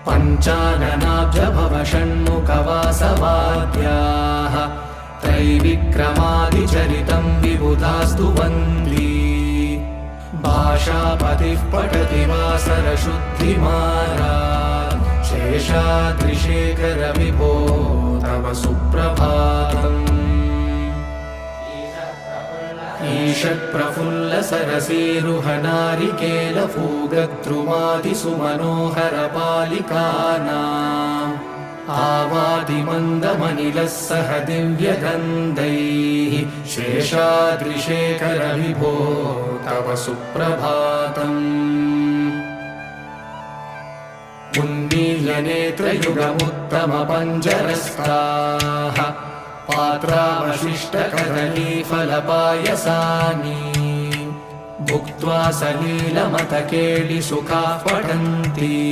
पञ्चाननाब्जभव षण्मुखवासवाद्याः त्रैविक्रमादिचरितं विबुधास्तु वन्दी भाषापतिः पठति वासरशुद्धिमारात् शेषाद्रिशेखर विभो तव सुप्रभातम् ईषत्प्रफुल्लसरसीरुहनारिकेलफूगद्रुमादिसुमनोहरपालिकानाम् आवादिमन्दमनिलः सह दिव्यगन्धैः शेषाद्रिशेखर विभो तव सुप्रभातम् उन्मील्यनेत्रयुगमुत्तमपञ्जरस्ताः पात्रावशिष्टकदलीफलपायसानि भुक्त्वा सलीलमतकेलिसुखाः पठन्ति।